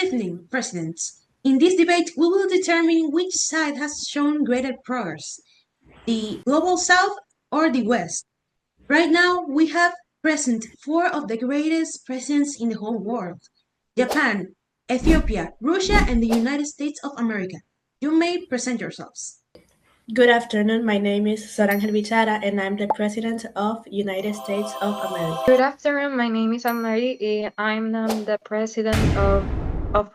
evening, Presidents. In this debate, we will determine which side has shown greater progress, the Global South or the West. Right now, we have present four of the greatest presidents in the whole world: Japan, Ethiopia, Russia, and the United States of America. You may present yourselves. Good afternoon. My name is Sorangel Bichara, and I'm the President of United States of America. Good afternoon. My name is Amari. I'm the president of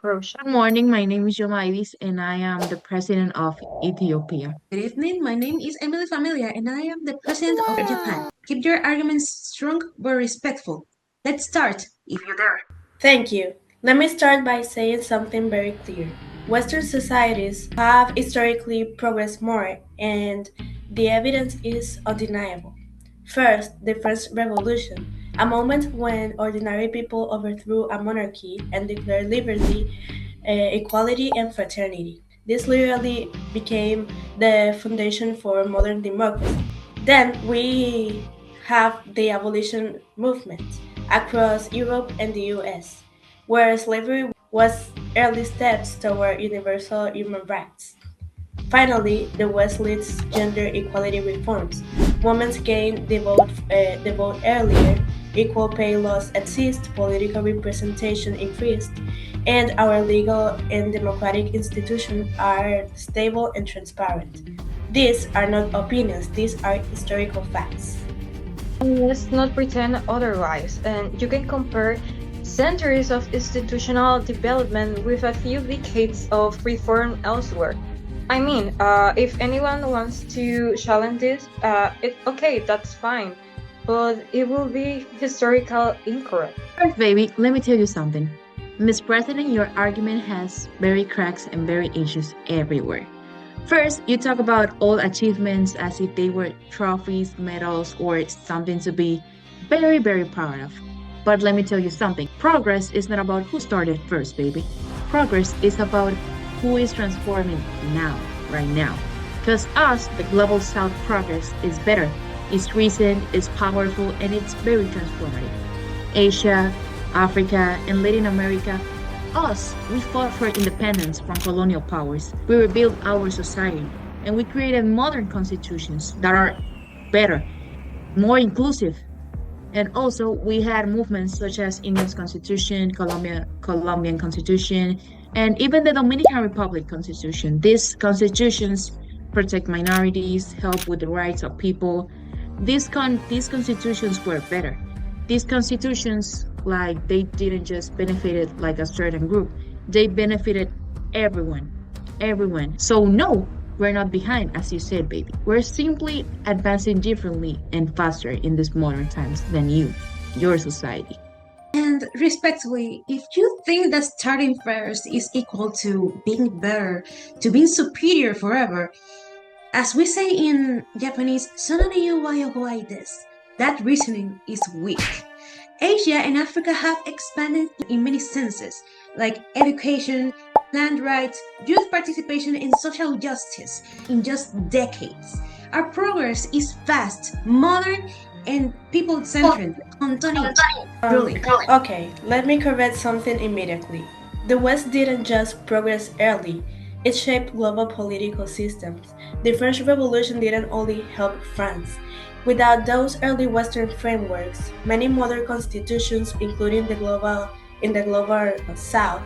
Russia. Good morning. My name is Jomaivis, and I am the president of Ethiopia. Good evening. My name is Emily Familia, and I am the president of Japan. Keep your arguments strong but respectful. Let's start, if you dare. Thank you. Let me start by saying something very clear. Western societies have historically progressed more, and the evidence is undeniable. First, the French Revolution, a moment when ordinary people overthrew a monarchy and declared liberty, equality, and fraternity. This literally became the foundation for modern democracy. Then we have the abolition movement across Europe and the US, where slavery was early steps toward universal human rights. Finally, the West leads gender equality reforms. Women gained the vote earlier, equal pay laws exist, political representation increased, and our legal and democratic institutions are stable and transparent. These are not opinions, these are historical facts. Let's not pretend otherwise. And you can compare centuries of institutional development with a few decades of reform elsewhere. I mean, if anyone wants to challenge this, okay, that's fine, but it will be historical incorrect. First, baby, let me tell you something. Miss President, your argument has very cracks and very issues everywhere. First, you talk about all achievements as if they were trophies, medals, or something to be very, very proud of. But let me tell you something. Progress is not about who started first, baby. Progress is about who is transforming now, right now. Because us, the Global South progress is better. It's recent, it's powerful, and it's very transformative. Asia, Africa, and Latin America, us, we fought for independence from colonial powers. We rebuilt our society, and we created modern constitutions that are better, more inclusive. And also, we had movements such as India's Constitution, Colombian Constitution, and even the Dominican Republic Constitution. These constitutions protect minorities, help with the rights of people. These constitutions were better. These constitutions, like, they didn't just benefit like a certain group, they benefited everyone. So no, we're not behind, as you said, baby. We're simply advancing differently and faster in these modern times than your society. And respectfully, if you think that starting first is equal to being better, to being superior forever, as we say in Japanese, "sonariyu wa yogoi desu," that reasoning is weak. Asia and Africa have expanded in many senses, like education, land rights, youth participation, and social justice in just decades. Our progress is fast, modern, and people-centered. Really. Okay, let me correct something immediately. The West didn't just progress early, it shaped global political systems. The French Revolution didn't only help France. Without those early Western frameworks, many modern constitutions, including the global South,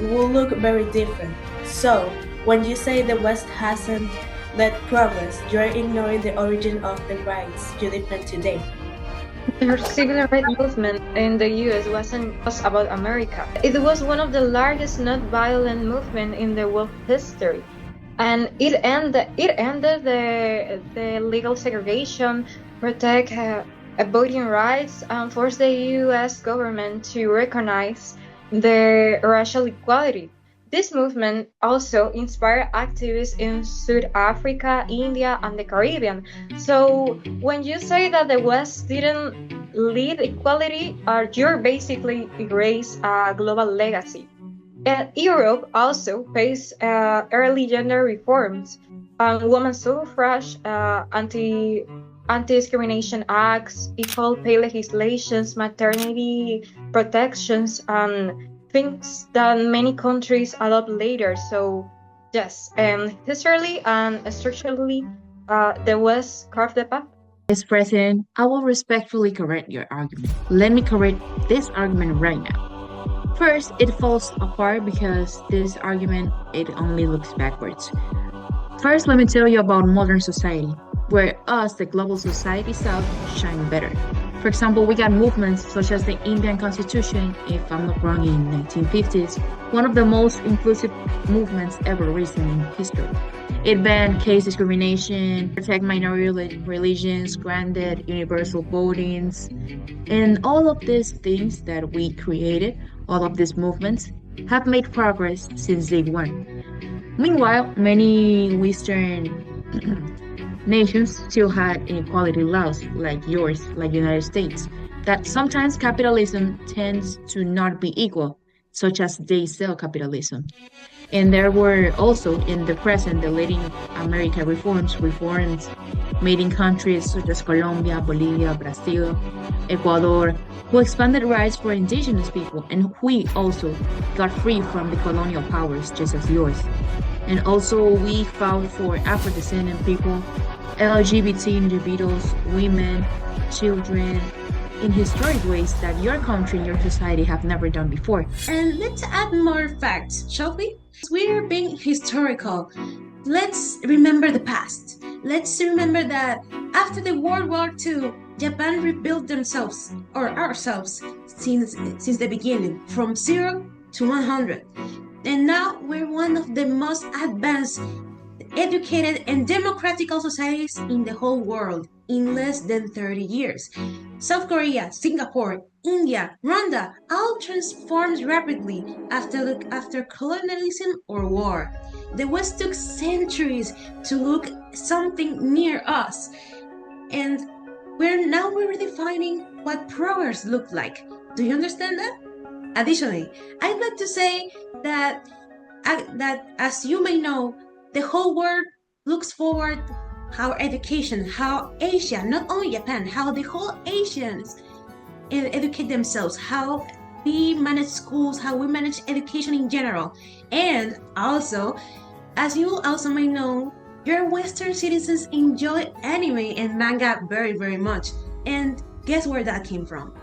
will look very different. So, when you say the West hasn't led progress, you're ignoring the origin of the rights you defend today. The civil rights movement in the US wasn't just about America. It was one of the largest non-violent movements in the world history. And it ended the legal segregation, protect voting rights, and forced the US government to recognize the racial equality. This movement also inspired activists in South Africa, India, and the Caribbean. So when you say that the West didn't lead equality, you're basically erase a global legacy. Europe also faced early gender reforms, women's suffrage, anti-discrimination acts, equal pay legislations, maternity protections, and things that many countries adopt later. So, yes, historically and structurally, the West carved the path. Mr. President, I will respectfully correct your argument. Let me correct this argument right now. First, it falls apart because this argument it only looks backwards. First, let me tell you about modern society, where us, the global society South, shine better. For example, we got movements such as the Indian Constitution, if I'm not wrong, in 1950s, one of the most inclusive movements ever recent in history. It banned caste discrimination, protect minority religions, granted universal votings, and all of these things that we created, all of these movements, have made progress since day one. Meanwhile, many Western nations still had inequality laws like yours, like United States, that sometimes capitalism tends to not be equal, such as they sell capitalism. And there were also in the present the Latin America reforms made in countries such as Colombia, Bolivia, Brazil, Ecuador, who expanded rights for indigenous people, and we also got free from the colonial powers just as yours. And also we fought for Afro-descendant people, LGBT individuals, women, children, in historic ways that your country and your society have never done before. And let's add more facts, shall we? We're being historical. Let's remember the past. Let's remember that after the World War II, Japan rebuilt themselves, or ourselves, since the beginning, from 0 to 100. And now we're one of the most advanced, educated, and democratical societies in the whole world in less than 30 years. South Korea, Singapore, India, Rwanda all transformed rapidly after colonialism or war. The West took centuries to look something near us, and we're redefining what progress looked like. Do you understand that? Additionally, I'd like to say that as you may know, the whole world looks forward how education, how Asia, not only Japan, how the whole Asians educate themselves, how we manage schools, how we manage education in general. And also, as you also may know, your Western citizens enjoy anime and manga very, very much. And guess where that came from?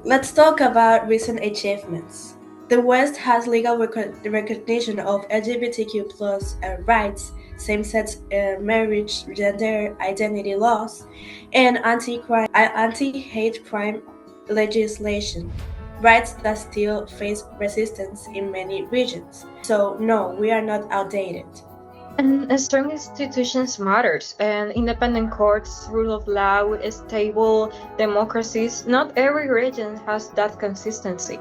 Let's talk about recent achievements. The West has legal recognition of LGBTQ plus rights, same-sex marriage, gender identity laws, and anti-hate crime legislation, rights that still face resistance in many regions. So no, we are not outdated. And strong institutions matters, and independent courts, rule of law, stable democracies. Not every region has that consistency.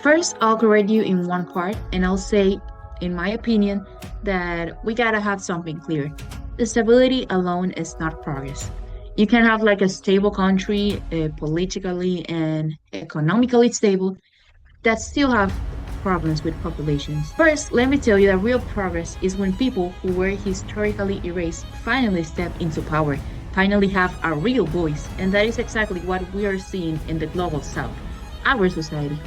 First, I'll correct you in one part, and I'll say, in my opinion, that we gotta have something clear. The stability alone is not progress. You can have like a stable country, politically and economically stable, that still have problems with populations. First, let me tell you that real progress is when people who were historically erased finally step into power, finally have a real voice, and that is exactly what we are seeing in the global south, our society.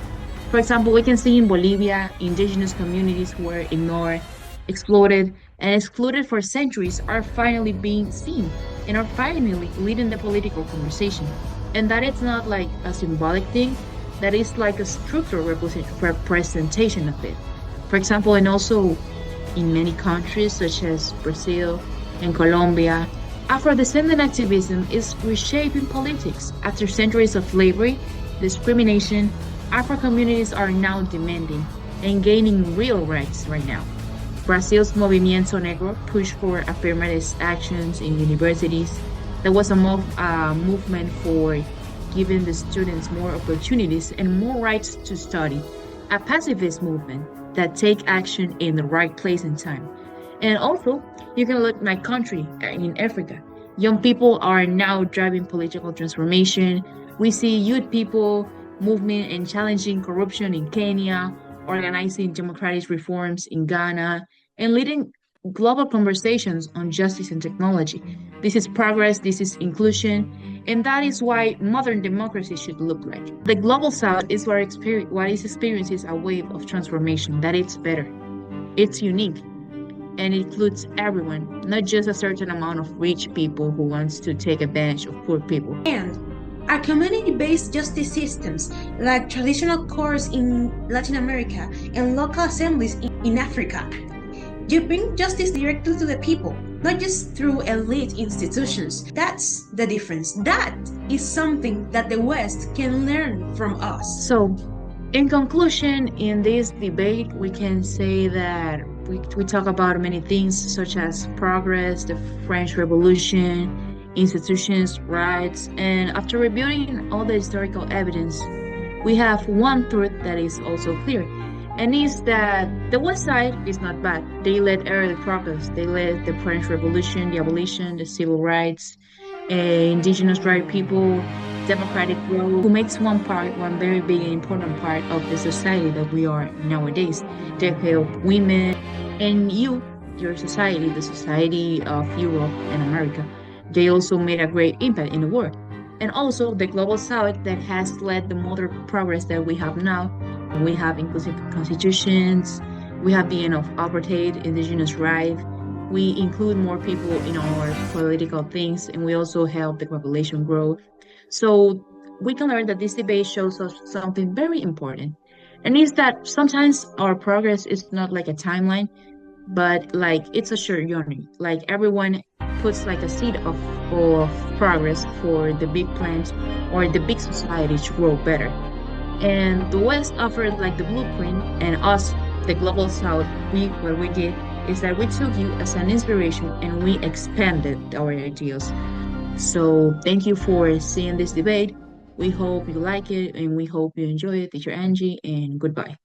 For example, we can see in Bolivia, indigenous communities who were ignored, exploited, and excluded for centuries are finally being seen and are finally leading the political conversation. And that is not like a symbolic thing, that is like a structural representation of it. For example, and also in many countries such as Brazil and Colombia, Afro-descendant activism is reshaping politics. After centuries of slavery, discrimination, Afro communities are now demanding and gaining real rights right now. Brazil's Movimiento Negro pushed for affirmative actions in universities. There was a movement for giving the students more opportunities and more rights to study. A pacifist movement that take action in the right place and time. And also, you can look at my country in Africa. Young people are now driving political transformation. We see youth people movement and challenging corruption in Kenya, organizing democratic reforms in Ghana, and leading global conversations on justice and technology. This is progress, this is inclusion, And that is why modern democracy should look like. The global south is what is experiences a wave of transformation that it's better. It's unique and it includes everyone, not just a certain amount of rich people who wants to take advantage of poor people. And our community-based justice systems, like traditional courts in Latin America and local assemblies in Africa, you bring justice directly to the people, not just through elite institutions. That's the difference. That is something that the West can learn from us. So, in conclusion, in this debate, we can say that we talk about many things such as progress, the French Revolution, institutions, rights, and after reviewing all the historical evidence, we have one truth that is also clear, and is that the West Side is not bad. They led early progress. They led the French Revolution, the abolition, the civil rights, indigenous right people, democratic growth, who makes one very big and important part of the society that we are nowadays. They help women and your society, the society of Europe and America. They also made a great impact in the world. And also the global south that has led the modern progress that we have now. We have inclusive constitutions, we have the end of apartheid, indigenous rights, we include more people in our political things, and we also help the population grow. So we can learn that this debate shows us something very important, and is that sometimes our progress is not like a timeline, but like it's a short journey. Like everyone puts like a seed of progress for the big plans or the big society to grow better. And the West offered like the blueprint, and us, the global South, what we did is that we took you as an inspiration and we expanded our ideas. So thank you for seeing this debate. We hope you like it and we hope you enjoy it. Teacher Angie, and goodbye.